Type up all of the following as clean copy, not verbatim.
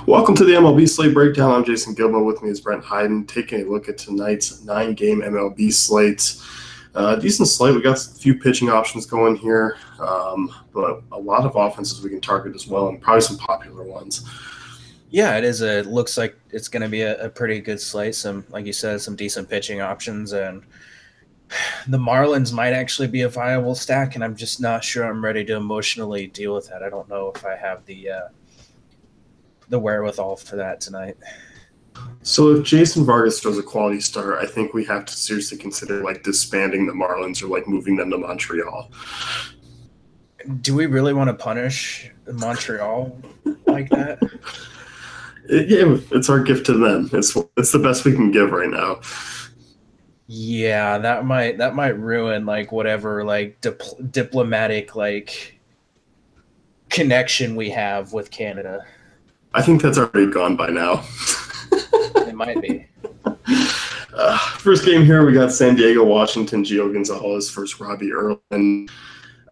Welcome to the MLB Slate Breakdown. I'm Jason Gilbo. With me is Brent Hyden, taking a look at tonight's 9-game MLB slate. Decent slate. We got a few pitching options going here, but a lot of offenses we can target as well, and probably some popular ones. Yeah, it is. It looks like it's going to be a pretty good slate. Some, like you said, some decent pitching options, and the Marlins might actually be a viable stack. And I'm just not sure I'm ready to emotionally deal with that. I don't know if I have the wherewithal for that tonight. So if Jason Vargas throws a quality start, I think we have to seriously consider disbanding the Marlins or moving them to Montreal. Do we really want to punish Montreal like that? Yeah, it's our gift to them. It's the best we can give right now. Yeah, that might ruin whatever diplomatic connection we have with Canada. I think that's already gone by now. It might be. First game here, we got San Diego, Washington, Gio Gonzalez versus Robbie Erlin.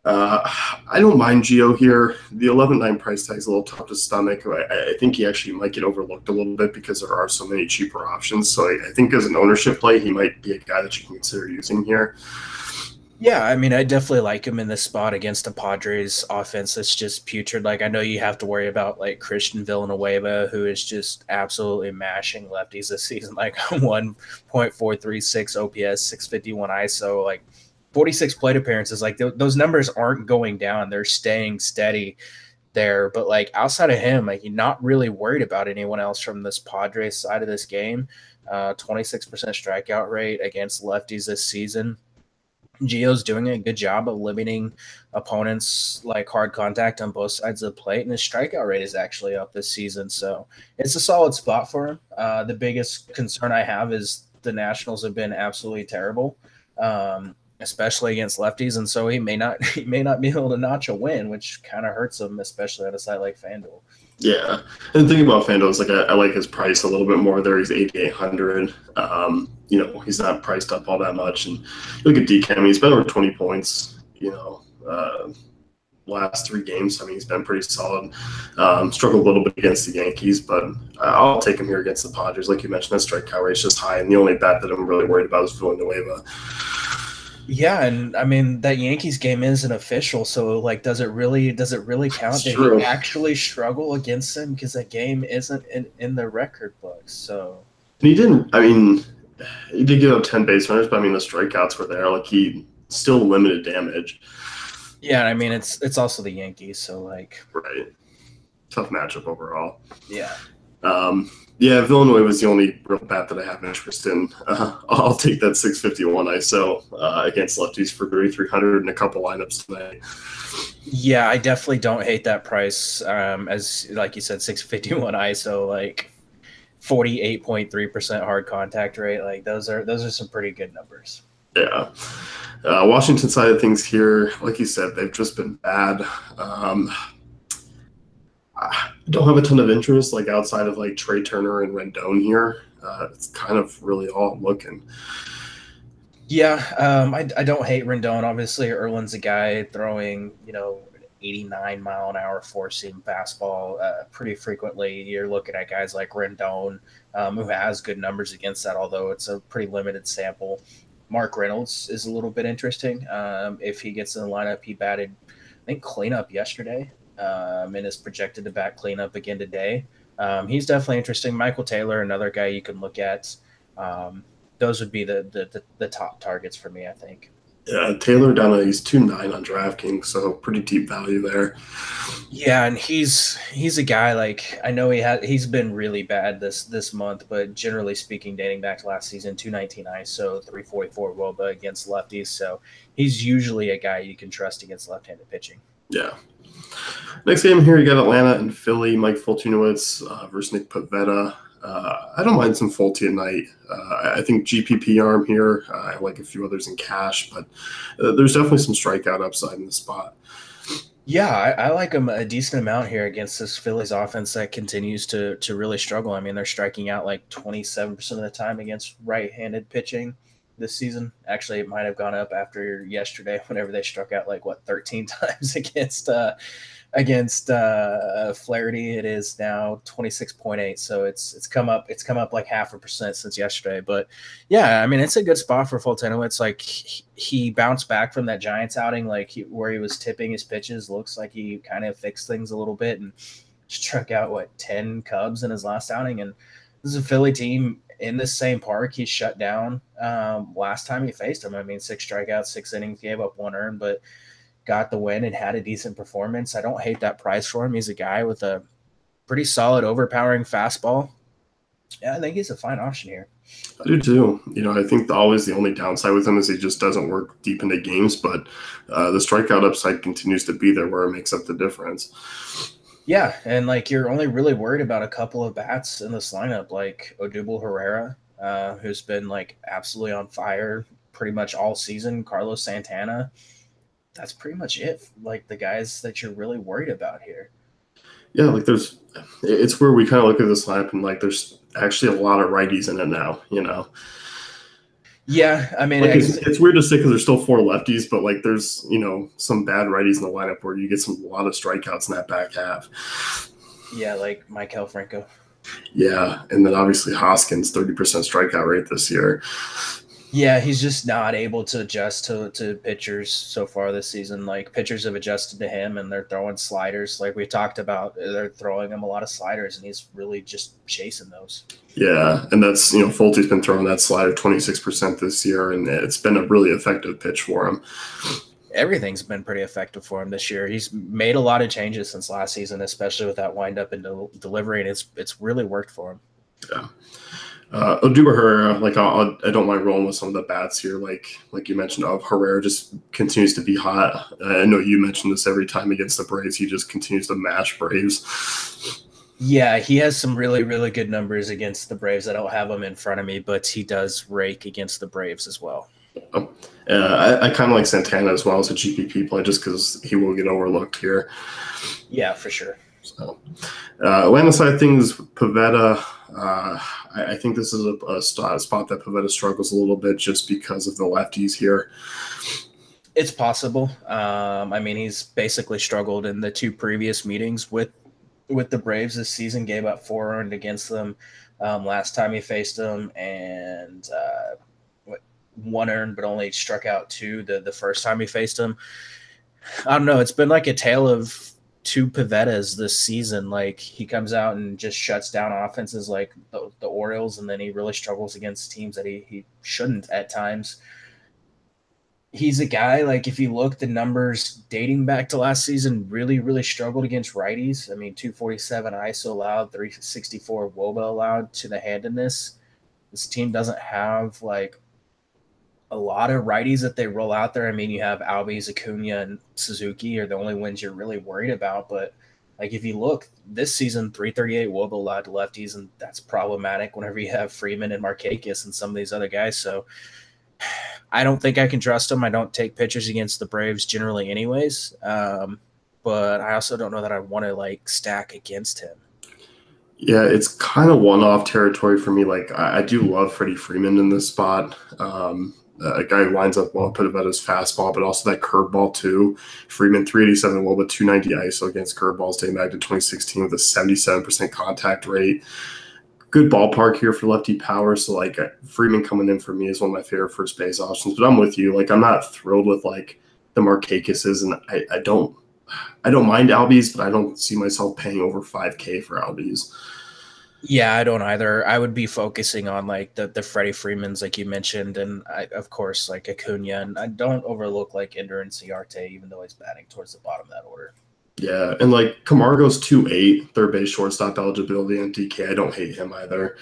I don't mind Gio here. The 11.9 price tag is a little tough to stomach. I think he actually might get overlooked a little bit because there are so many cheaper options. So I think as an ownership play, he might be a guy that you can consider using here. Yeah, I mean, I definitely like him in this spot against a Padres offense that's just putrid. I know you have to worry about Christian Villanueva, who is just absolutely mashing lefties this season, 1.436 OPS, 651 ISO, 46 plate appearances. Those numbers aren't going down; they're staying steady there. But outside of him, you're not really worried about anyone else from this Padres side of this game. 26% strikeout rate against lefties this season. Gio's doing a good job of limiting opponents hard contact on both sides of the plate, and his strikeout rate is actually up this season. So it's a solid spot for him. The biggest concern I have is the Nationals have been absolutely terrible, especially against lefties, and so he may not be able to notch a win, which kind of hurts him, especially at a site like FanDuel. Yeah, and the thing about FanDuel is I like his price a little bit more there. He's 8,800. He's not priced up all that much. And look at DCAM, he's been over 20 points. Last 3 games. I mean, he's been pretty solid. Struggled a little bit against the Yankees, but I'll take him here against the Padres. Like you mentioned, that strikeout rate is just high, and the only bat that I'm really worried about is Villanueva. Yeah, and I mean that Yankees game isn't official, so does it really count? Did he actually struggle against them? Because that game isn't in the record books. So he didn't. I mean, he did give up 10 base runners, but I mean the strikeouts were there. He still limited damage. Yeah, I mean it's also the Yankees, so right, tough matchup overall. Yeah. Yeah, Villanueva was the only real bat that I have interest in. I'll take that 651 ISO against lefties for 3,300 in a couple lineups tonight. Yeah, I definitely don't hate that price. As like you said, 651 ISO, 48.3% hard contact rate. Those are some pretty good numbers. Yeah. Washington side of things here, like you said, they've just been bad. I don't have a ton of interest outside of Trey Turner and Rendon here. It's kind of really all I'm looking. Yeah, I don't hate Rendon. Obviously, Erlin's a guy throwing 89 mile an hour four-seam fastball pretty frequently. You're looking at guys like Rendon, who has good numbers against that, although it's a pretty limited sample. Mark Reynolds is a little bit interesting. If he gets in the lineup, he batted, I think, cleanup yesterday. And is projected to bat cleanup again today. He's definitely interesting. Michael Taylor, another guy you can look at. Those would be the top targets for me, I think. Yeah, Taylor down he's 2.9 on DraftKings, so pretty deep value there. Yeah, and he's a guy I know he's been really bad this month, but generally speaking, dating back to last season, 219 ISO, 344 WOBA against lefties, so he's usually a guy you can trust against left-handed pitching. Yeah. Next game here, you got Atlanta and Philly. Mike Foltynewicz versus Nick Pivetta. I don't mind some Folty at night. I think GPP arm here. I like a few others in cash, but there's definitely some strikeout upside in the spot. Yeah, I like him a decent amount here against this Phillies offense that continues to really struggle. I mean, they're striking out 27% of the time against right-handed pitching this season. Actually, it might have gone up after yesterday whenever they struck out 13 times against Against Flaherty, it is now 26.8. So it's come up like 0.5% since yesterday. But yeah, I mean, it's a good spot for Folteno. It's like he bounced back from that Giants outing, where he was tipping his pitches. Looks like he kind of fixed things a little bit and struck out 10 Cubs in his last outing. And this is a Philly team in the same park he shut down last time he faced him. I mean, 6 strikeouts, 6 innings, gave up 1 earned, but got the win and had a decent performance. I don't hate that price for him. He's a guy with a pretty solid, overpowering fastball. Yeah, I think he's a fine option here. I do too. I think always the only downside with him is he just doesn't work deep into games, but the strikeout upside continues to be there where it makes up the difference. Yeah, and you're only really worried about a couple of bats in this lineup, like Odubel Herrera, who's been absolutely on fire pretty much all season. Carlos Santana. That's pretty much it. The guys that you're really worried about here. Yeah, it's where we kind of look at this lineup and there's actually a lot of righties in it now. Yeah, I mean, it's weird to say because there's still 4 lefties, but there's some bad righties in the lineup where you get a lot of strikeouts in that back half. Yeah, like Maikel Franco. Yeah, and then obviously Hoskins, 30% strikeout rate this year. Yeah, he's just not able to adjust to pitchers so far this season. Pitchers have adjusted to him, and they're throwing sliders. Like we talked about, they're throwing him a lot of sliders, and he's really just chasing those. Yeah, and that's Folty's been throwing that slider 26% this year, and it's been a really effective pitch for him. Everything's been pretty effective for him this year. He's made a lot of changes since last season, especially with that windup and delivery, and it's really worked for him. Yeah. Odubel Herrera, I don't mind rolling with some of the bats here, like you mentioned. Herrera just continues to be hot. I know you mentioned this every time against the Braves. He just continues to mash Braves. Yeah, he has some really, really good numbers against the Braves. I don't have them in front of me, but he does rake against the Braves as well. I kind of like Santana as well as a GPP play just because he will get overlooked here. Yeah, for sure. So, Atlanta side of things, Pivetta. I think this is a spot that Pivetta struggles a little bit just because of the lefties here. It's possible. I mean, he's basically struggled in the 2 previous meetings with the Braves this season. Gave up 4 earned against them last time he faced them, and 1 earned, but only struck out 2 the first time he faced them. I don't know. It's been like a tale of 2 Pivettas this season. He comes out and just shuts down offenses like the Orioles, and then he really struggles against teams that he shouldn't at times. He's a guy, if you look, the numbers dating back to last season really, really struggled against righties. I mean, 247 ISO allowed, 364 WOBA allowed to the handedness. This team doesn't have a lot of righties that they roll out there. I mean, you have Albies, Acuna, and Suzuki are the only ones you're really worried about. But if you look this season, 338 WOBA allowed to lefties, and that's problematic whenever you have Freeman and Markakis and some of these other guys. So I don't think I can trust him. I don't take pitchers against the Braves generally anyways. But I also don't know that I want to stack against him. Yeah, it's kind of one-off territory for me. I do love Freddie Freeman in this spot. A guy who lines up well, put about his fastball, but also that curveball too. Freeman 387 WOBA, 290 ISO against curveballs dating back to 2016 with a 77% contact rate. Good ballpark here for lefty power. So Freeman coming in for me is one of my favorite first base options. But I'm with you. I'm not thrilled with the Markakises, and I don't mind Albies, but I don't see myself paying over $5K for Albies. Yeah, I don't either. I would be focusing on the Freddie Freemans, like you mentioned, and of course Acuna, and I don't overlook Ender and Ciarte, even though he's batting towards the bottom of that order. Yeah, and Camargo's 2.8, third base shortstop eligibility, and DK. I don't hate him either.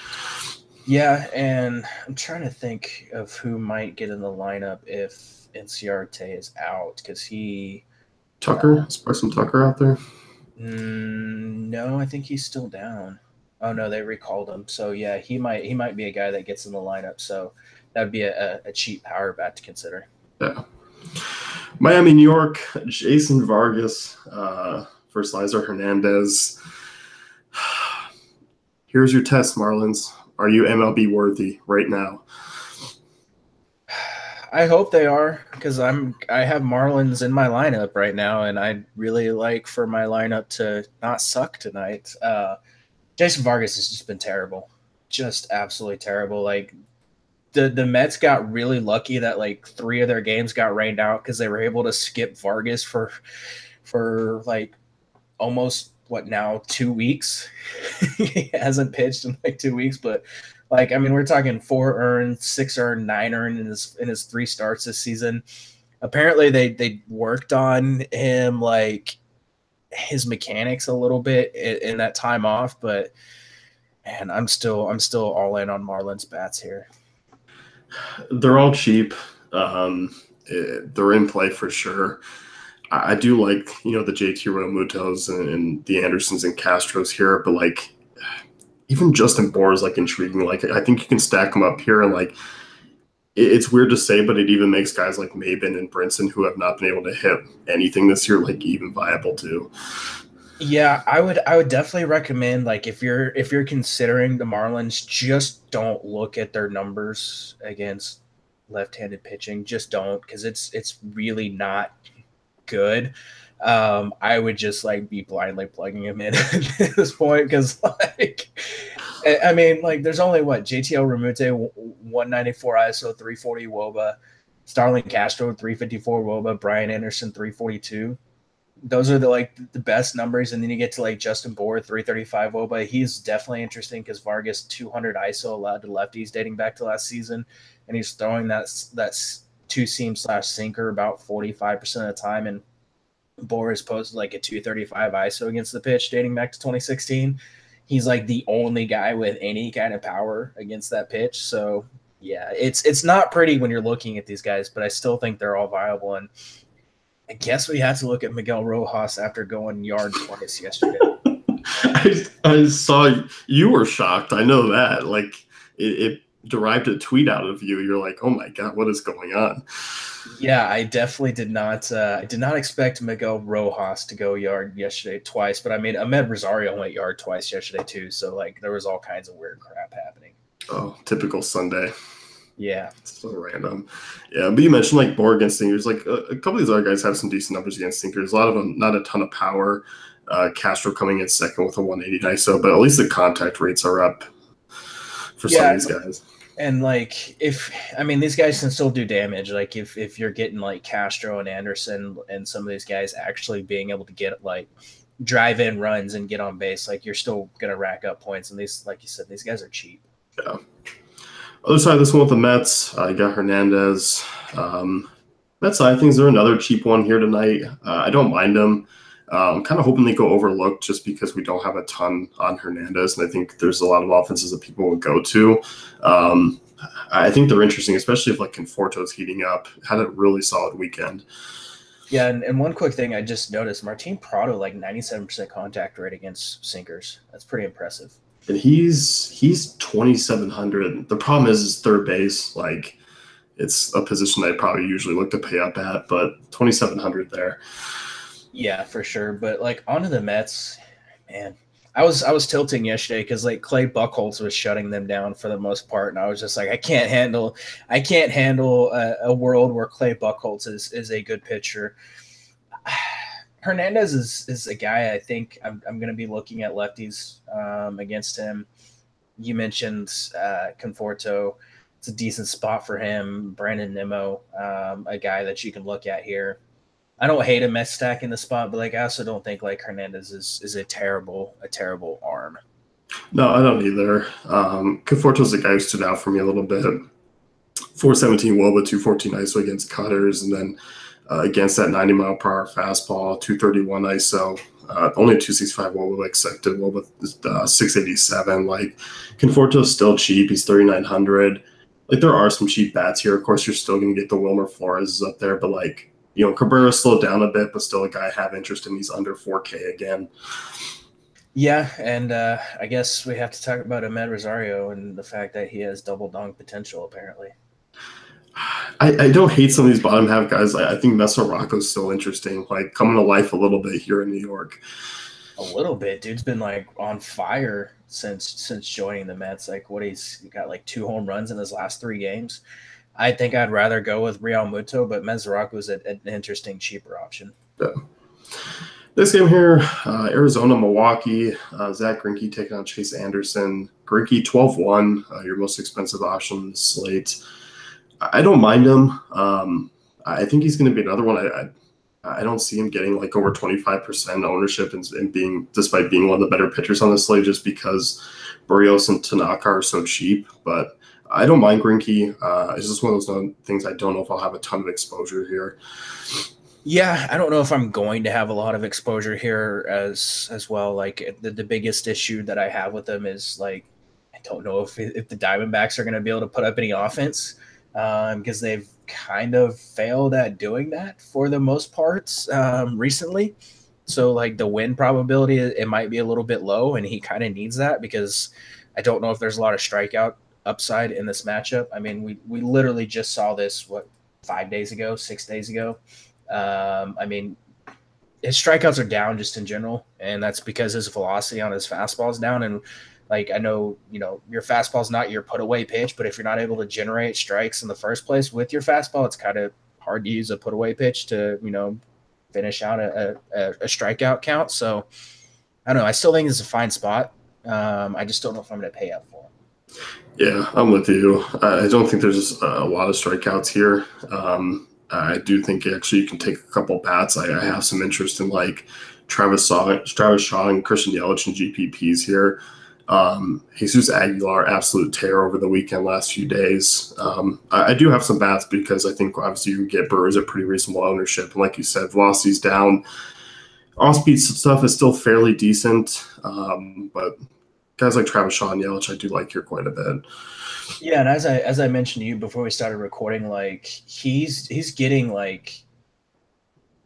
Yeah, and I'm trying to think of who might get in the lineup if Ciarte is out, because Tucker? Is Bryson Tucker out there? No, I think he's still down. Oh no, they recalled him. So yeah, he might be a guy that gets in the lineup. So that'd be a cheap power bat to consider. Yeah. Miami, New York, Jason Vargas versus Lizer Hernandez. Here's your test, Marlins. Are you MLB worthy right now? I hope they are because I have Marlins in my lineup right now, and I'd really like for my lineup to not suck tonight. Jason Vargas has just been terrible, just absolutely terrible. Like the Mets got really lucky that like 3 of their games got rained out because they were able to skip Vargas for like almost what now 2 weeks. He hasn't pitched in like 2 weeks, but like I mean we're talking 4 earned, 6 earned, 9 earned in his 3 starts this season. Apparently they worked on him like his mechanics a little bit in that time off, but man, I'm still all in on Marlins bats here. They're all cheap. They're in play for sure. I do like, the JT Realmutos and the Andersons and Castros here, but like even Justin Bour is like intriguing. Like I think you can stack them up here, and like it's weird to say, but it even makes guys like Maben and Brinson who have not been able to hit anything this year like even viable too. Yeah, I would definitely recommend like if you're considering the Marlins, just don't look at their numbers against left-handed pitching. Just don't, because it's really not good. I would just like be blindly plugging him in at this point because like I mean like there's only what JTL Remute 194 ISO 340 WOBA, Starling Castro 354 WOBA, Brian Anderson 342. Those are the best numbers, and then you get to like Justin Bour 335 WOBA. He's definitely interesting because Vargas 200 ISO allowed to lefties dating back to last season, and he's throwing that's two seam / sinker about 45% of the time, and Bour is posted like a 235 ISO against the pitch dating back to 2016. He's like the only guy with any kind of power against that pitch. So yeah, it's not pretty when you're looking at these guys, but I still think they're all viable. And I guess we have to look at Miguel Rojas after going yard twice yesterday. I saw you were shocked. I know that. Like it derived a tweet out of you. You're like, oh my God, what is going on? Yeah, I definitely did not. I did not expect Miguel Rojas to go yard yesterday twice, but I mean, Ahmed Rosario went yard twice yesterday too. So like, there was all kinds of weird crap happening. Oh, typical Sunday. Yeah. So random. Yeah, but you mentioned like Bour against sinkers. Like a couple of these other guys have some decent numbers against sinkers. A lot of them, not a ton of power. Castro coming in second with a 180 ISO, but at least the contact rates are up for some of these guys. And like these guys can still do damage. Like if you're getting like Castro and Anderson and some of these guys actually being able to get like drive in runs and get on base, like you're still gonna rack up points. And these, like you said, these guys are cheap. Yeah. Other side of this one with the Mets, you got Hernandez. Mets side things are another cheap one here tonight. I don't mind them. I'm kind of hoping they go overlooked just because we don't have a ton on Hernandez, and I think there's a lot of offenses that people would go to. I think they're interesting, especially if like Conforto's heating up. Had a really solid weekend. Yeah, and one quick thing I just noticed, Martin Prado, like 97% contact rate against sinkers. That's pretty impressive. And he's 2,700. The problem is third base. Like it's a position I probably usually look to pay up at, but 2,700 there. Yeah, for sure. But like onto the Mets, man. I was tilting yesterday because like Clay Buchholz was shutting them down for the most part, and I was just like, I can't handle a world where Clay Buchholz is a good pitcher. Hernandez is a guy I think I'm going to be looking at lefties against him. You mentioned Conforto. It's a decent spot for him. Brandon Nimmo, a guy that you can look at here. I don't hate a Mets stack in the spot, but like I also don't think like Hernandez is a terrible arm. No, I don't either. Conforto's the guy who stood out for me a little bit. 417 WOBA, 214 ISO against cutters, and then against that 90-mile-per-hour fastball, 231 ISO, only 265 WOBA accepted, WOBA 687. Like Conforto's still cheap. He's 3,900. Like there are some cheap bats here. Of course, you're still going to get the Wilmer Flores up there, but like, Cabrera slowed down a bit, but still a guy I have interest in. He's under 4K again. Yeah, and I guess we have to talk about Ahmed Rosario and the fact that he has double dong potential, apparently. I don't hate some of these bottom half guys. I think Mesoraco's still interesting, like coming to life a little bit here in New York. A little bit. Dude's been like on fire since joining the Mets. Like he's got like 2 home runs in his last 3 games. I think I'd rather go with Real Muto, but Mesoraku is an interesting, cheaper option. Yeah. This game here, Arizona, Milwaukee, Zach Greinke taking on Chase Anderson. Greinke 12-1, your most expensive option on the slate. I don't mind him. I think he's going to be another one. I don't see him getting like over 25% ownership and being, despite being one of the better pitchers on the slate, just because Barrios and Tanaka are so cheap. But I don't mind Greinke. It's just one of those things I don't know if I'll have a ton of exposure here. Yeah, I don't know if I'm going to have a lot of exposure here as well. Like the biggest issue that I have with them is like I don't know if the Diamondbacks are going to be able to put up any offense because they've kind of failed at doing that for the most parts recently. So like the win probability, it might be a little bit low, and he kind of needs that because I don't know if there's a lot of strikeout upside in this matchup. I mean, we literally just saw this 5 days ago, 6 days ago. I mean, his strikeouts are down just in general, and that's because his velocity on his fastball is down. And like I know, your fastball is not your put away pitch, but if you're not able to generate strikes in the first place with your fastball, it's kind of hard to use a put away pitch to finish out a strikeout count. So I don't know. I still think it's a fine spot. I just don't know if I'm going to pay up for him. Yeah, I'm with you. I don't think there's a lot of strikeouts here. I do think actually you can take a couple bats. I have some interest in like Travis Shaw and Christian Yelich and GPPs here. Jesus Aguilar, absolute tear over the weekend last few days. I do have some bats because I think obviously you can get Brewers at pretty reasonable ownership. And like you said, velocity's down. Off-speed stuff is still fairly decent, but guys like Travis Shaw and Yelich I do like here quite a bit. Yeah, and as I mentioned to you before we started recording, like he's getting like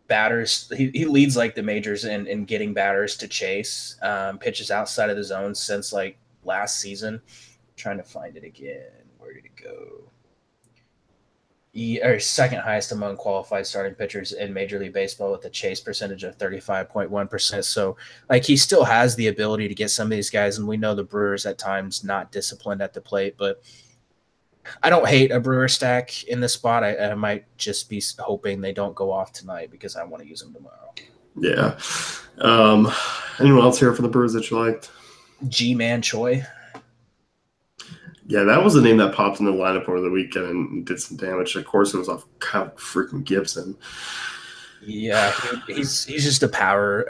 batters. He leads like the majors in getting batters to chase pitches outside of the zone since like last season. I'm trying to find it again. Where did it go? Second highest among qualified starting pitchers in Major League Baseball with a chase percentage of 35.1%. So, like, he still has the ability to get some of these guys, and we know the Brewers at times not disciplined at the plate, but I don't hate a Brewer stack in this spot. I might just be hoping they don't go off tonight because I want to use them tomorrow. Yeah. Anyone else here for the Brewers that you liked? G-Man Choi. Yeah, that was a name that popped in the lineup over the weekend and did some damage. Of course, it was off Kyle freaking Gibson. Yeah, he's just a power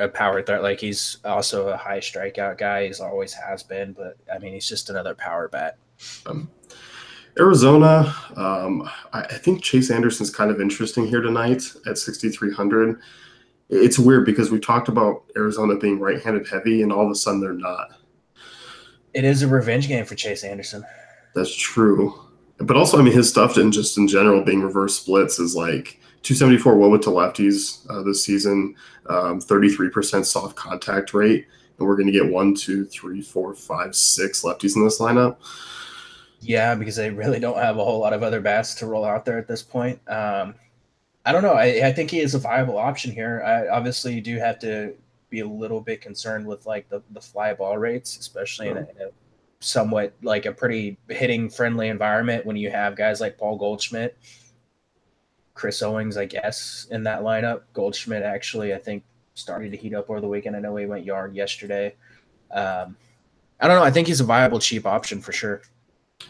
threat. Like he's also a high strikeout guy. He's always has been, but I mean, he's just another power bat. Arizona, I think Chase Anderson's kind of interesting here tonight at 6,300. It's weird because we talked about Arizona being right-handed heavy, and all of a sudden they're not. It is a revenge game for Chase Anderson. That's true. But also, I mean, his stuff and just in general being reverse splits is like 274 WOBA to lefties this season, 33% soft contact rate. And we're going to get 1, 2, 3, 4, 5, 6 lefties in this lineup. Yeah, because they really don't have a whole lot of other bats to roll out there at this point. I don't know. I think he is a viable option here. Obviously, you do have to be a little bit concerned with like the fly ball rates, especially in a somewhat like a pretty hitting friendly environment when you have guys like Paul Goldschmidt, Chris Owings, I guess, in that lineup. Goldschmidt actually, I think, started to heat up over the weekend. I know he went yard yesterday. I don't know. I think he's a viable cheap option for sure.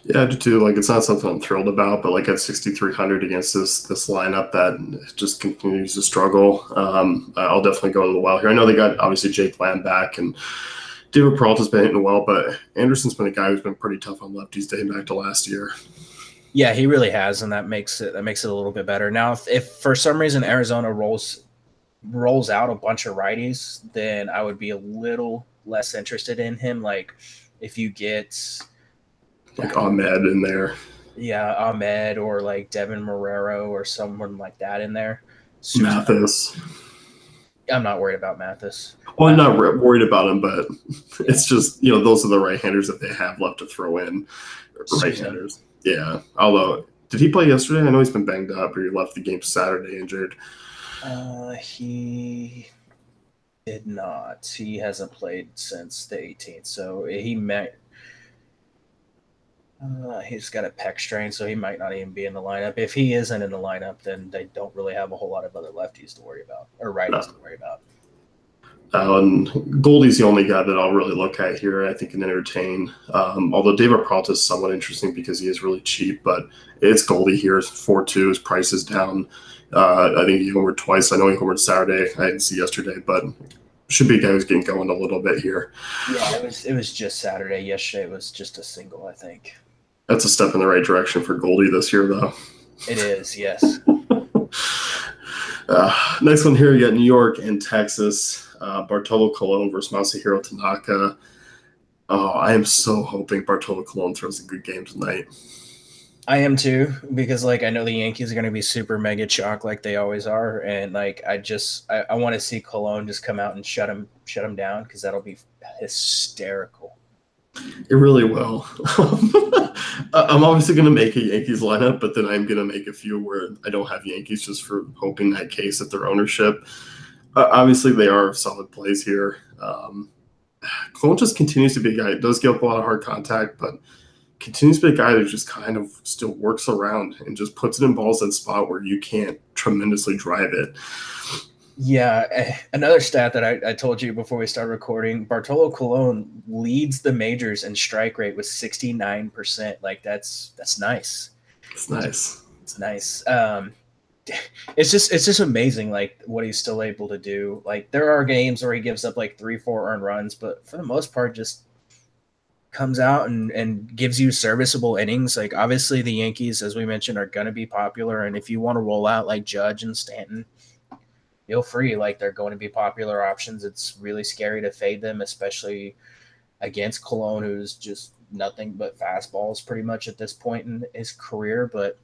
Yeah, I do too. Like, it's not something I'm thrilled about, but like at 6,300 against this lineup that just continues to struggle, I'll definitely go a little while here. I know they got obviously Jake Lamb back and David Peralta's been hitting well, but Anderson's been a guy who's been pretty tough on lefties dating back to last year. Yeah, he really has, and that makes it a little bit better. Now, if for some reason Arizona rolls out a bunch of righties, then I would be a little less interested in him. Like if you get like Ahmed in there. Yeah, Ahmed or like Devin Marrero or someone like that in there. Mathis. I'm not worried about Mathis. Well, I'm not worried about him, but it's just, those are the right-handers that they have left to throw in. Right-handers. Yeah. Although, did he play yesterday? I know he's been banged up, or he left the game Saturday injured. He did not. He hasn't played since the 18th, so he met. He's got a pec strain, so he might not even be in the lineup. If he isn't in the lineup, then they don't really have a whole lot of other lefties to worry about or righties to worry about. And Goldie's the only guy that I'll really look at here, I think, and entertain. Although David Peralta is somewhat interesting because he is really cheap, but it's Goldie here. 4-2. His price is down. I think he homered twice. I know he homered Saturday. I didn't see yesterday, but should be a guy who's getting going a little bit here. Yeah, it was just Saturday. Yesterday was just a single, I think. That's a step in the right direction for Goldie this year, though. It is, yes. Next one here, you got New York and Texas. Bartolo Colon versus Masahiro Tanaka. Oh, I am so hoping Bartolo Colon throws a good game tonight. I am too, because I know the Yankees are going to be super mega chalk like they always are, and I want to see Colon just come out and shut him down, because that'll be hysterical. It really will. I'm obviously going to make a Yankees lineup, but then I'm going to make a few where I don't have Yankees just for hoping that case at their ownership. Obviously, they are solid plays here. Colon just continues to be a guy that does give up a lot of hard contact, but continues to be a guy that just kind of still works around and just puts it in balls in spot where you can't tremendously drive it. Yeah, another stat that I told you before we start recording, Bartolo Colon leads the majors in strike rate with 69%. That's nice. It's nice. It's nice. It's just amazing, what he's still able to do. There are games where he gives up 3-4 earned runs, but for the most part, just comes out and gives you serviceable innings. Obviously the Yankees, as we mentioned, are going to be popular, and if you want to roll out Judge and Stanton, feel free. They're going to be popular options. It's really scary to fade them, especially against Colon, who's just nothing but fastballs pretty much at this point in his career. But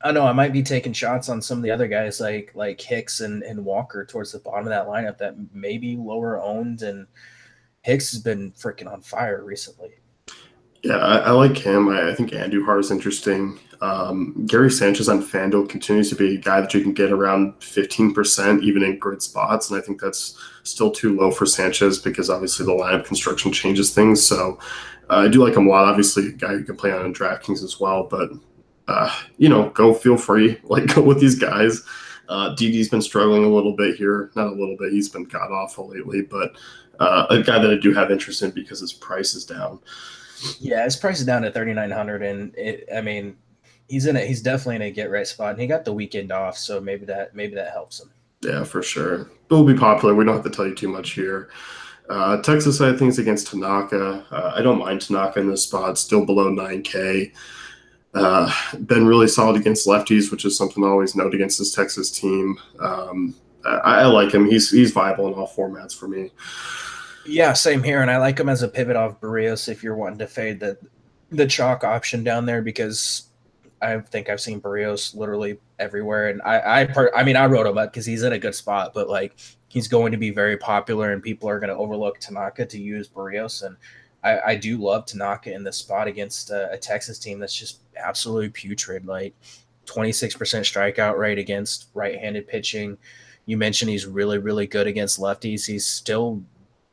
I don't know, I might be taking shots on some of the other guys like Hicks and Walker towards the bottom of that lineup that may be lower owned, and Hicks has been freaking on fire recently. Yeah, I like him. I think Andujar is interesting. Gary Sanchez on FanDuel continues to be a guy that you can get around 15% even in grid spots, and I think that's still too low for Sanchez because obviously the lineup construction changes things. So I do like him a lot. Obviously, a guy you can play on in DraftKings as well, but go feel free. Go with these guys. Didi's been struggling a little bit here. Not a little bit. He's been god-awful lately, but a guy that I do have interest in because his price is down. Yeah, his price is down to 3,900, and he's definitely in a get right spot, and he got the weekend off, so maybe that helps him. Yeah, for sure. It'll be popular. We don't have to tell you too much here. Texas side of things against Tanaka. I don't mind Tanaka in this spot, still below 9K. Been really solid against lefties, which is something I always note against this Texas team. I like him. He's viable in all formats for me. Yeah, same here, and I like him as a pivot off Barrios if you're wanting to fade the chalk option down there, because I think I've seen Barrios literally everywhere, and I wrote him up because he's in a good spot, but he's going to be very popular, and people are going to overlook Tanaka to use Barrios, and I do love Tanaka in this spot against a Texas team that's just absolutely putrid. 26% strikeout rate against right-handed pitching. You mentioned he's really, really good against lefties. He's still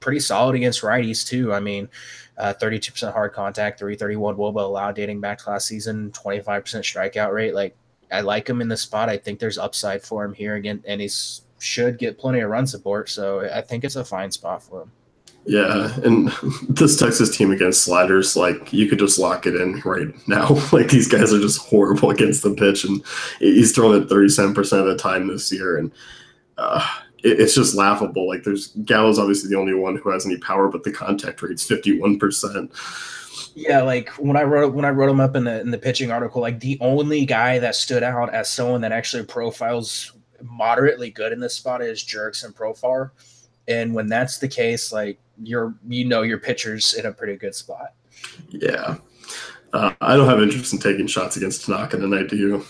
pretty solid against righties too. 32% hard contact, 331 WOBA allowed dating back to last season, 25% strikeout rate. I like him in the spot. I think there's upside for him here again, and he should get plenty of run support. So I think it's a fine spot for him. Yeah, and this Texas team against sliders, you could just lock it in right now. These guys are just horrible against the pitch, and he's thrown it 37% of the time this year, and it's just laughable. There's Gallo's obviously the only one who has any power, but the contact rate's 51%. Yeah, when I wrote him up in the pitching article, the only guy that stood out as someone that actually profiles moderately good in this spot is Jurickson Profar. And when that's the case, your pitcher's in a pretty good spot. Yeah. I don't have interest in taking shots against Tanaka tonight, do you?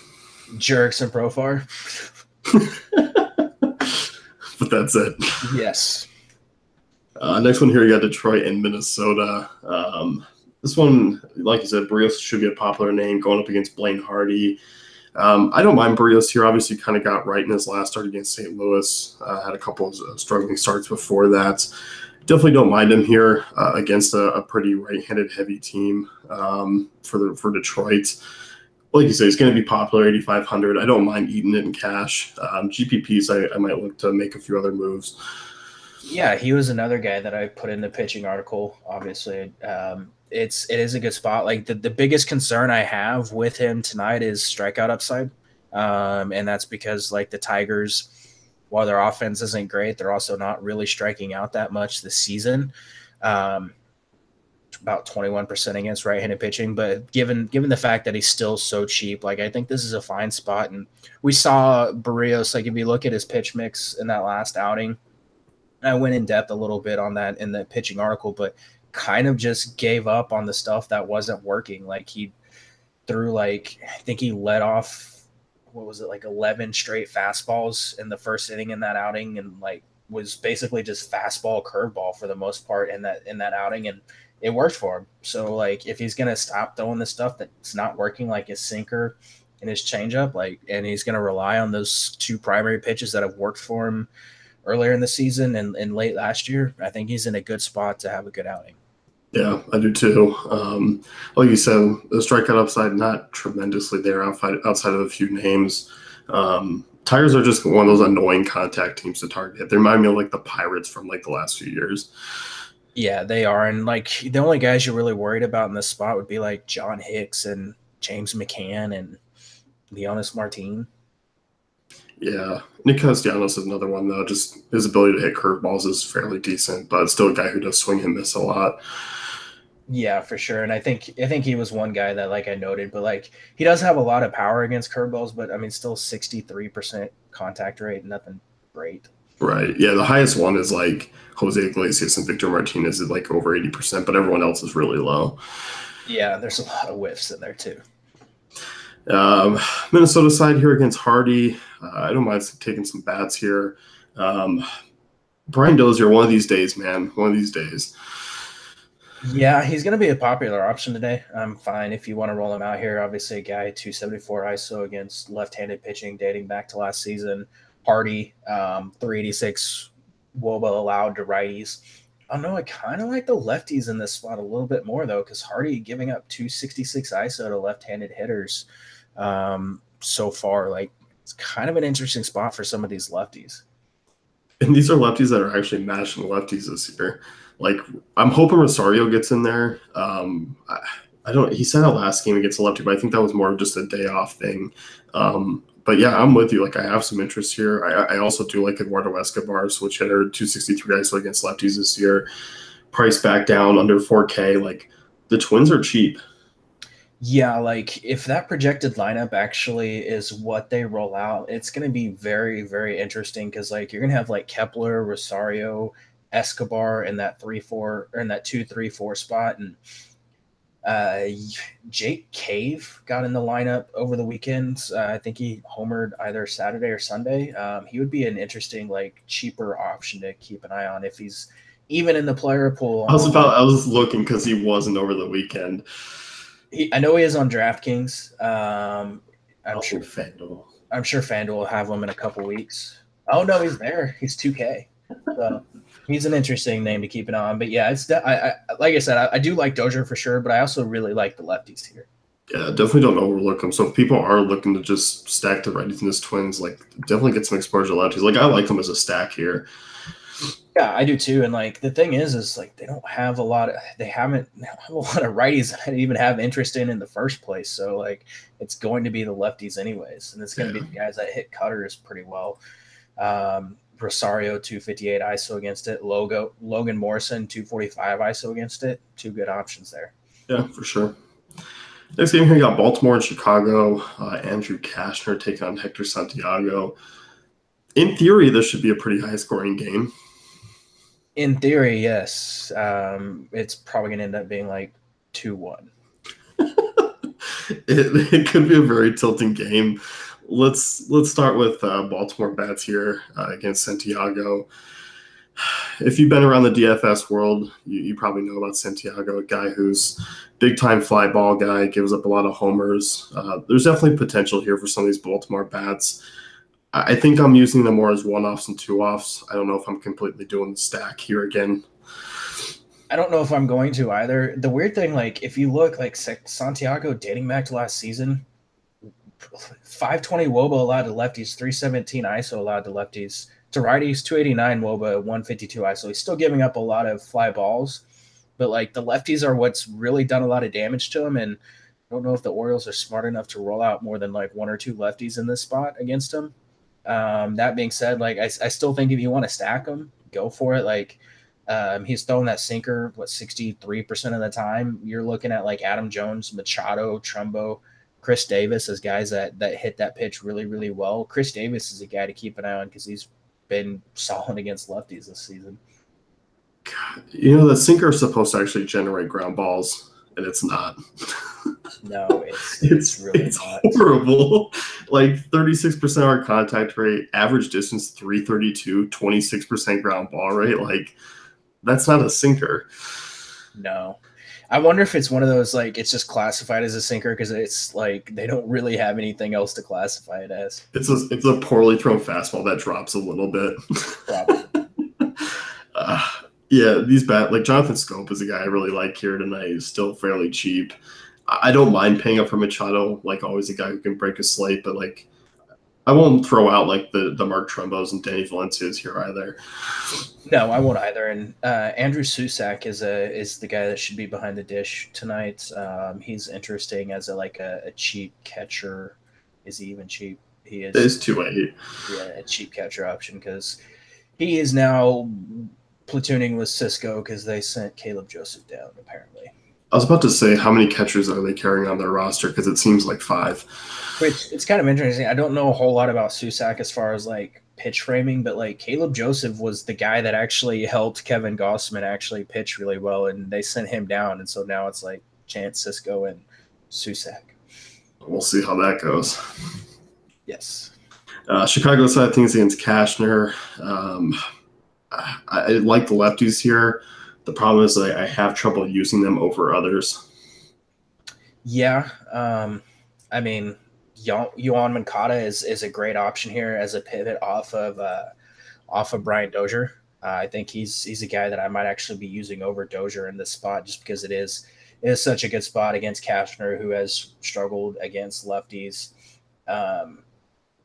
Jurickson Profar. But that's it. Yes. Next one here, you got Detroit and Minnesota. This one, like you said, Barrios should be a popular name going up against Blaine Hardy. I don't mind Barrios here. Obviously, kind of got right in his last start against St. Louis. Had a couple of struggling starts before that. Definitely don't mind him here against a pretty right-handed heavy team for Detroit. Like you say, it's going to be popular, 8,500. I don't mind eating it in cash. GPPs, I might look to make a few other moves. Yeah, he was another guy that I put in the pitching article. Obviously, it is a good spot. Like the biggest concern I have with him tonight is strikeout upside, and that's because like the Tigers, while their offense isn't great, they're also not really striking out that much this season. About 21% against right-handed pitching, but given the fact that he's still so cheap, like I think this is a fine spot. And we saw Barrios, like if you look at his pitch mix in that last outing, I went in depth a little bit on that in the pitching article, but kind of just gave up on the stuff that wasn't working. Like he threw like, I think he let off, what was it, like 11 straight fastballs in the first inning in that outing, and like was basically just fastball curveball for the most part in that outing, and it worked for him. So like if he's gonna stop throwing the stuff that's not working, like his sinker and his changeup, like, and he's gonna rely on those two primary pitches that have worked for him earlier in the season and late last year, I think he's in a good spot to have a good outing. Yeah, I do too. Like you said, the strikeout upside not tremendously there outside of a few names. Tigers are just one of those annoying contact teams to target. They remind me of like the Pirates from like the last few years. Yeah, they are. And like the only guys you're really worried about in this spot would be like John Hicks and James McCann and Leonis Martin. Yeah, Nick Castellanos is another one though. Just his ability to hit curveballs is fairly decent, but still a guy who does swing and miss a lot. Yeah, for sure. And I think he was one guy that like I noted, but like he does have a lot of power against curveballs, but I mean still 63% contact rate, nothing great. Right. Yeah, the highest one is like Jose Iglesias and Victor Martinez is like over 80%, but everyone else is really low. Yeah, there's a lot of whiffs in there too. Minnesota side here against Hardy. I don't mind taking some bats here. Brian Dozier, one of these days, man. One of these days. Yeah, he's going to be a popular option today. I'm fine if you want to roll him out here. Obviously, a guy 274 ISO against left-handed pitching dating back to last season. Hardy, 386 WOBA allowed to righties. I don't know. I kind of like the lefties in this spot a little bit more, though, because Hardy giving up 266 ISO to left-handed hitters so far. Like, it's kind of an interesting spot for some of these lefties. And these are lefties that are actually mashing lefties this year. Like, I'm hoping Rosario gets in there. I don't. He sent out last game against a lefty, but I think that was more of just a day off thing. But yeah, I'm with you. Like, I have some interest here. I also do like Eduardo Escobar, switch hitter, 263 ISO against lefties this year. Price back down under 4K. Like, the Twins are cheap. Yeah, like if that projected lineup actually is what they roll out, it's going to be very, very interesting because like you're going to have like Kepler, Rosario, Escobar in that 3-4 or in that 2-3-4 spot, and Jake Cave got in the lineup over the weekend. I think he homered either Saturday or Sunday. He would be an interesting like cheaper option to keep an eye on if he's even in the player pool. I was looking because he wasn't over the weekend. I know he is on DraftKings. I'm sure FanDuel. I'm sure FanDuel will have him in a couple weeks. Oh no, he's there. He's 2K. So he's an interesting name to keep an eye on. But yeah, it's like I said, I do like Dozier for sure, but I also really like the lefties here. Yeah, definitely don't overlook them. So if people are looking to just stack the righties in this Twins, like definitely get some exposure to lefties. Like I like them as a stack here. Yeah, I do too. And like the thing is like they haven't have a lot of righties that I even have interest in the first place. So like it's going to be the lefties anyways, and it's going to be the guys that hit cutters pretty well. Rosario 258 ISO against it. Logan Morrison 245 ISO against it. Two good options there. Yeah, for sure. Next game here, you got Baltimore and Chicago. Andrew Cashner taking on Hector Santiago. In theory, this should be a pretty high-scoring game. In theory, yes. It's probably going to end up being like 2-1. It could be a very tilting game. Let's start with Baltimore bats here against Santiago. If you've been around the DFS world, you probably know about Santiago, a guy who's big-time fly ball guy, gives up a lot of homers. There's definitely potential here for some of these Baltimore bats. I think I'm using them more as one-offs and two-offs. I don't know if I'm completely doing the stack here again. I don't know if I'm going to either. The weird thing, like if you look like Santiago dating back to last season, 520 Woba allowed to lefties, 317 ISO allowed to lefties. To righties, 289 Woba, 152 ISO. He's still giving up a lot of fly balls, but like the lefties are what's really done a lot of damage to him. And I don't know if the Orioles are smart enough to roll out more than like one or two lefties in this spot against him. That being said, like I still think if you want to stack him, go for it. Like he's throwing that sinker 63% of the time. You're looking at like Adam Jones, Machado, Trumbo, Chris Davis as guys that hit that pitch really really well. Chris Davis is a guy to keep an eye on because he's been solid against lefties this season. You know, the sinker is supposed to actually generate ground balls, and it's not. No, it's really not. Horrible. Like 36% hard contact rate, average distance 332, 26% ground ball rate. Like that's not a sinker. No. I wonder if it's one of those, like, it's just classified as a sinker because it's like they don't really have anything else to classify it as. It's a poorly thrown fastball that drops a little bit. Probably. Yeah, these like Jonathan Scope is a guy I really like here tonight. He's still fairly cheap. I don't mind paying up for Machado, like always a guy who can break a slate, but like I won't throw out like the Mark Trumbos and Danny Valencias here either. No, I won't either. And Andrew Susac is the guy that should be behind the dish tonight. He's interesting as a cheap catcher. Is he even cheap? He is. It's 2-8. Yeah, a cheap catcher option because he is now platooning with Cisco because they sent Caleb Joseph down apparently. I was about to say, how many catchers are they carrying on their roster? Because it seems like 5. Which it's kind of interesting. I don't know a whole lot about Susac as far as like pitch framing, but like Caleb Joseph was the guy that actually helped Kevin Gossman actually pitch really well, and they sent him down, and so now it's like Chance, Cisco, and Susac. We'll see how that goes. Yes. Chicago side of things against Cashner. I like the lefties here. The problem is I have trouble using them over others. Yeah. I mean, Yohan Moncada is a great option here as a pivot off of Brian Dozier. I think he's a guy that I might actually be using over Dozier in this spot just because it is such a good spot against Cashner, who has struggled against lefties.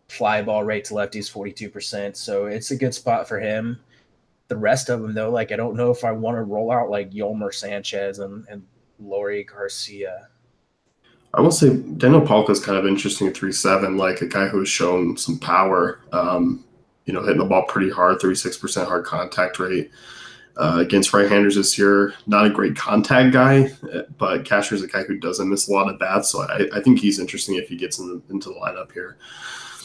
Fly ball rate to lefties 42%, so it's a good spot for him. The rest of them, though, like I don't know if I want to roll out like Yolmer Sanchez and Lori Garcia. I will say Daniel Palka is kind of interesting at 3.7, like a guy who has shown some power, hitting the ball pretty hard, 36% hard contact rate against right-handers this year. Not a great contact guy, but Cashner is a guy who doesn't miss a lot of bats, so I think he's interesting if he gets into the lineup here.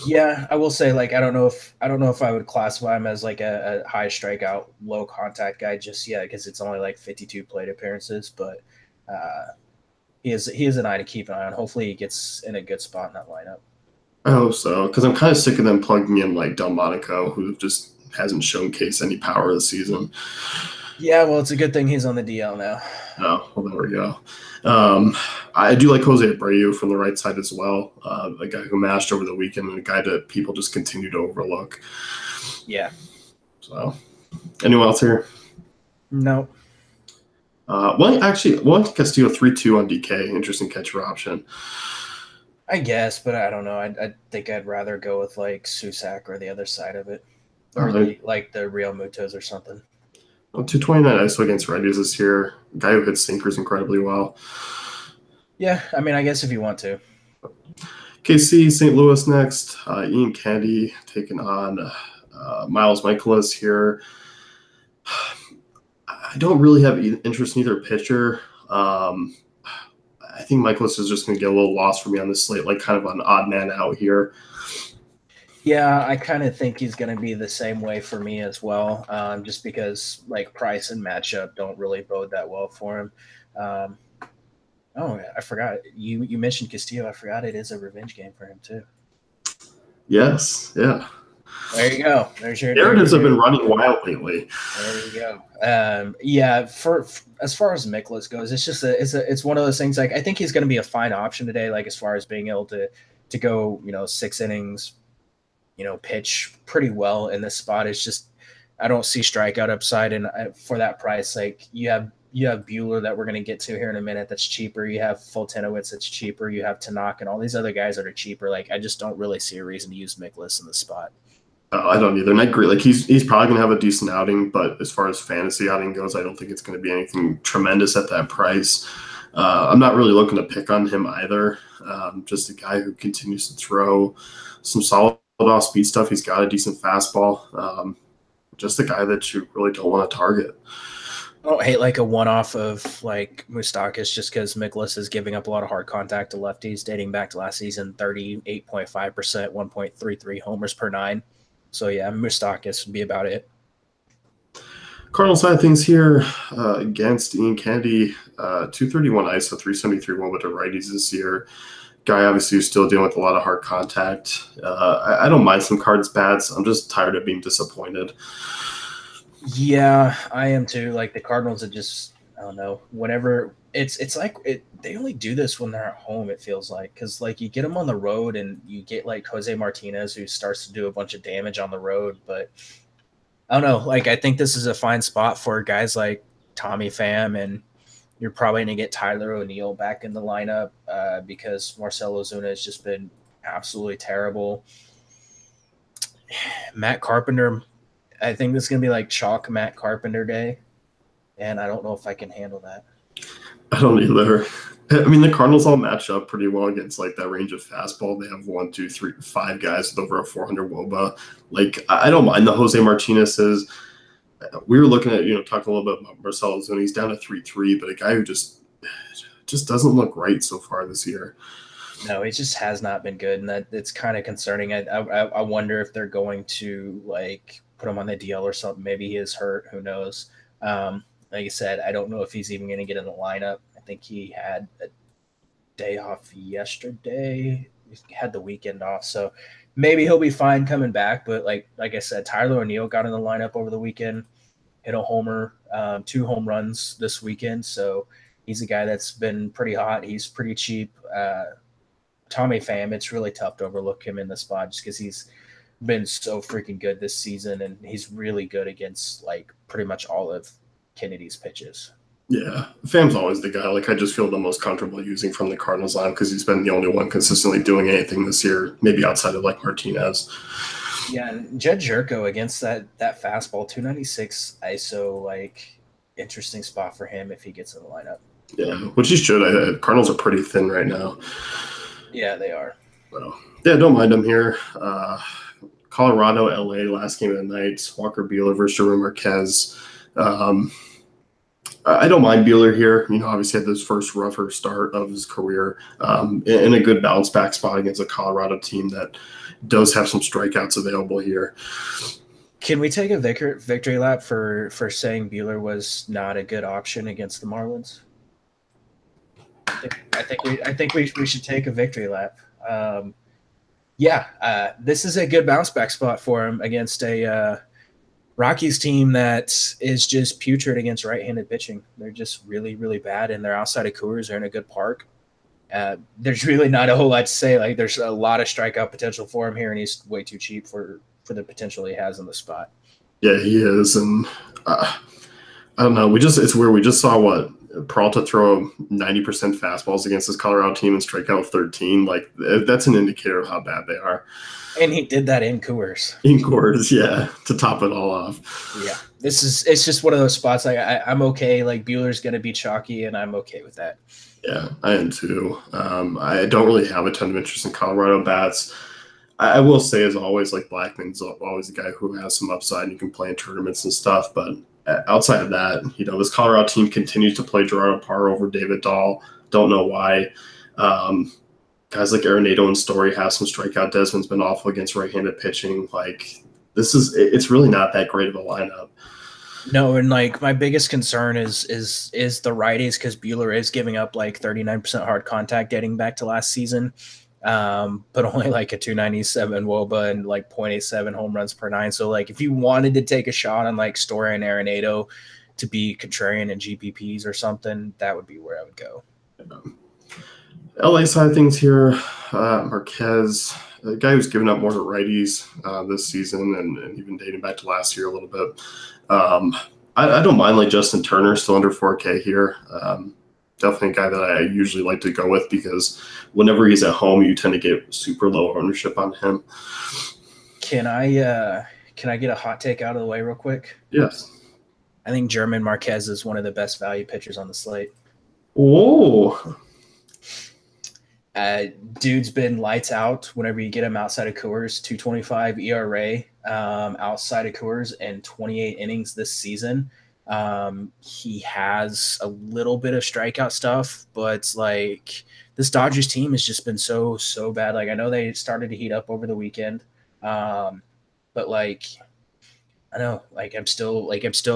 Yeah, I will say like I don't know if I would classify him as like a high strikeout, low contact guy just yet because it's only like 52 plate appearances, but he is an eye to keep an eye on. Hopefully he gets in a good spot in that lineup. I hope so, because I'm kind of sick of them plugging in like Delmonico, who just hasn't showcased any power this season. Yeah, well, it's a good thing he's on the DL now. Oh, well, there we go. I do like Jose Abreu from the right side as well, a guy who mashed over the weekend and a guy that people just continue to overlook. Yeah. So, anyone else here? No. Castillo 3-2 on DK. Interesting catcher option. I guess, but I don't know. I think I'd rather go with like Susac or the other side of it, or like the Real Mutos or something. 229 ISO against righties this year. A guy who hits sinkers incredibly well. Yeah, I mean, I guess if you want to. KC, St. Louis next. Ian Kennedy taking on Miles Michaelis here. I don't really have interest in either pitcher. I think Michaelis is just going to get a little lost for me on this slate, like kind of an odd man out here. Yeah, I kind of think he's going to be the same way for me as well, just because like price and matchup don't really bode that well for him. I forgot. You mentioned Castillo. I forgot it is a revenge game for him too. Yes, yeah. There you go. There's your narratives have been running wild lately. There you go. Yeah, for as far as Michaelis goes, it's one of those things. Like I think he's going to be a fine option today. Like as far as being able to go 6 innings, pitch pretty well in this spot. It's just I don't see strikeout upside, and for that price, like you have you have Bueller that we're going to get to here in a minute. That's cheaper. You have Fultonowicz that's cheaper. You have Tanaka and all these other guys that are cheaper. Like I just don't really see a reason to use Mikolas in the spot. I don't either. And I agree. Like he's probably gonna have a decent outing, but as far as fantasy outing goes, I don't think it's gonna be anything tremendous at that price. I'm not really looking to pick on him either. Just a guy who continues to throw some solid off-speed stuff. He's got a decent fastball. Just a guy that you really don't want to target. I don't hate like a one-off of like Moustakas just because Mikolas is giving up a lot of hard contact to lefties dating back to last season, 38.5%, 1.33 homers per nine. So, yeah, Moustakas would be about it. Cardinals side of things here against Ian Kennedy, 231 ISO, 373 WOBA to righties this year. Guy obviously who's still dealing with a lot of hard contact. I don't mind some Cards bats. I'm just tired of being disappointed. Yeah, I am too. Like the Cardinals are just, I don't know, whenever it's like they only do this when they're at home, it feels like, because like you get them on the road and you get like Jose Martinez who starts to do a bunch of damage on the road. But I don't know, like I think this is a fine spot for guys like Tommy Pham, and you're probably going to get Tyler O'Neill back in the lineup because Marcell Ozuna has just been absolutely terrible. Matt Carpenter, I think this is going to be like chalk Matt Carpenter day, and I don't know if I can handle that. I don't either. I mean, the Cardinals all match up pretty well against like that range of fastball. They have 1, 2, 3, 5 guys with over a 400 WOBA. Like, I don't mind the Jose Martinez's. We were looking at, talking a little bit about Marcell Ozuna. He's down to 3.3, but a guy who just doesn't look right so far this year. No, it just has not been good, and that it's kind of concerning. I wonder if they're going to like put him on the DL or something. Maybe he is hurt. Who knows? Like I said, I don't know if he's even going to get in the lineup. I think he had a day off yesterday. He had the weekend off, so maybe he'll be fine coming back. But like I said, Tyler O'Neill got in the lineup over the weekend, hit a homer, 2 home runs this weekend. So he's a guy that's been pretty hot. He's pretty cheap. Tommy Pham, it's really tough to overlook him in the spot just because he's been so freaking good this season, and he's really good against like pretty much all of Kennedy's pitches. Yeah, Pham's always the guy. Like I just feel the most comfortable using from the Cardinals line because he's been the only one consistently doing anything this year, maybe outside of like Martinez. Yeah, and Jed Jerko against that fastball, 296 ISO, like interesting spot for him if he gets in the lineup. Yeah, which he should. Cardinals are pretty thin right now. Yeah, they are. So, yeah, don't mind them here. Colorado, LA, last game of the night. Walker Buehler versus Jerome Marquez. I don't mind Buehler here. Obviously had this first rougher start of his career in a good bounce back spot against a Colorado team that does have some strikeouts available here. Can we take a victory lap for saying Buehler was not a good option against the Marlins? I think we should take a victory lap. This is a good bounce back spot for him against a Rockies team that is just putrid against right-handed pitching. They're just really, really bad, and they're outside of Coors. They're in a good park. There's really not a whole lot to say. Like, there's a lot of strikeout potential for him here, and he's way too cheap for the potential he has in the spot. Yeah, he is, and I don't know. It's weird. We just saw Peralta throw 90% fastballs against this Colorado team and strike out 13. Like, that's an indicator of how bad they are. And he did that in Coors. In Coors, yeah, to top it all off. Yeah, it's just one of those spots. Like I'm okay. Like Buehler's going to be chalky, and I'm okay with that. Yeah, I am too. I don't really have a ton of interest in Colorado bats. I will say, as always, like Blackman's always a guy who has some upside and you can play in tournaments and stuff. But outside of that, this Colorado team continues to play Gerardo Parra over David Dahl. Don't know why. Guys like Arenado and Story have some strikeout. Desmond's been awful against right-handed pitching. Like, it's really not that great of a lineup. No, and like my biggest concern is the righties because Buehler is giving up like 39% hard contact dating back to last season, but only like a 297 WOBA and like 0.87 home runs per nine. So like if you wanted to take a shot on like Story and Arenado to be contrarian in GPPs or something, that would be where I would go. LA side of things here, Marquez, a guy who's given up more to righties this season and even dating back to last year a little bit. I don't mind like Justin Turner still under 4K here. Definitely a guy that I usually like to go with because whenever he's at home, you tend to get super low ownership on him. Can I get a hot take out of the way real quick? Yes. I think German Marquez is one of the best value pitchers on the slate. Oh. Dude's been lights out whenever you get him outside of Coors. 2.25 ERA outside of Coors and 28 innings this season. He has a little bit of strikeout stuff, but like this Dodgers team has just been so bad. Like I know they started to heat up over the weekend, but like I know, like I'm still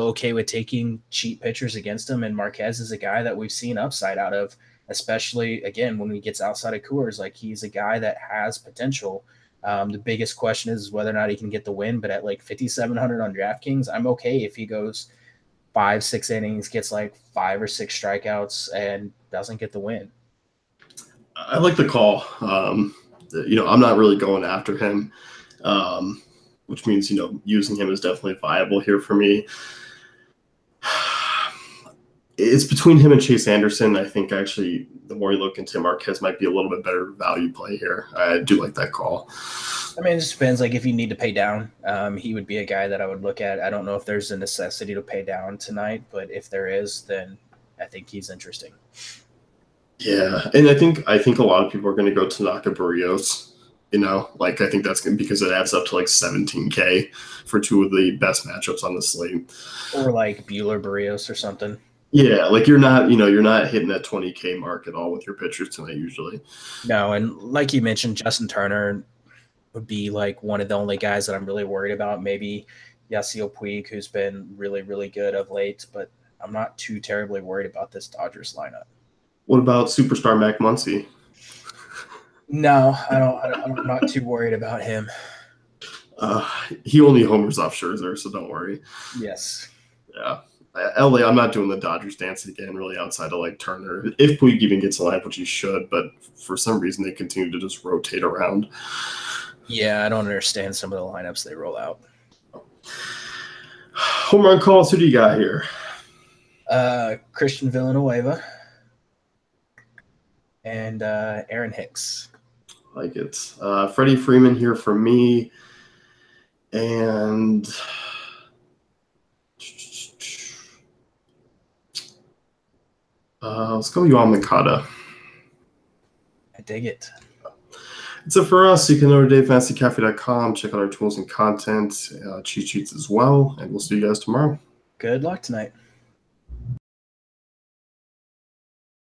okay with taking cheap pitchers against him. And Marquez is a guy that we've seen upside out of, especially again when he gets outside of Coors. Like he's a guy that has potential. The biggest question is whether or not he can get the win. But at like 5,700 on DraftKings, I'm okay if he goes 5-6 innings, gets like 5 or 6 strikeouts, and doesn't get the win. I like the call. I'm not really going after him, which means, using him is definitely viable here for me. It's between him and Chase Anderson. I think actually the more you look into Marquez might be a little bit better value play here. I do like that call. I mean, it just depends. Like if you need to pay down, he would be a guy that I would look at. I don't know if there's a necessity to pay down tonight, but if there is, then I think he's interesting. Yeah, and I think a lot of people are going to go Tanaka Barrios. I think that's going because it adds up to like 17K for two of the best matchups on the slate. Or like Bueller Barrios or something. Yeah, like you're not hitting that 20K mark at all with your pitchers tonight usually. No, and like you mentioned, Justin Turner would be like one of the only guys that I'm really worried about. Maybe Yasiel Puig, who's been really, really good of late, but I'm not too terribly worried about this Dodgers lineup. What about superstar Mac Muncy? No, I'm not too worried about him. He only homers off Scherzer, so don't worry. Yes. Yeah. LA, I'm not doing the Dodgers dance again, really, outside of like Turner. If Puig even gets a lineup, which he should, but for some reason they continue to just rotate around. Yeah, I don't understand some of the lineups they roll out. Home run calls, who do you got here? Christian Villanueva and Aaron Hicks. I like it. Freddie Freeman here for me. And let's go Yohan Moncada. I dig it. That's it for us. You can go to DaveFantasyCafe.com, check out our tools and content, cheat sheets as well, and we'll see you guys tomorrow. Good luck tonight.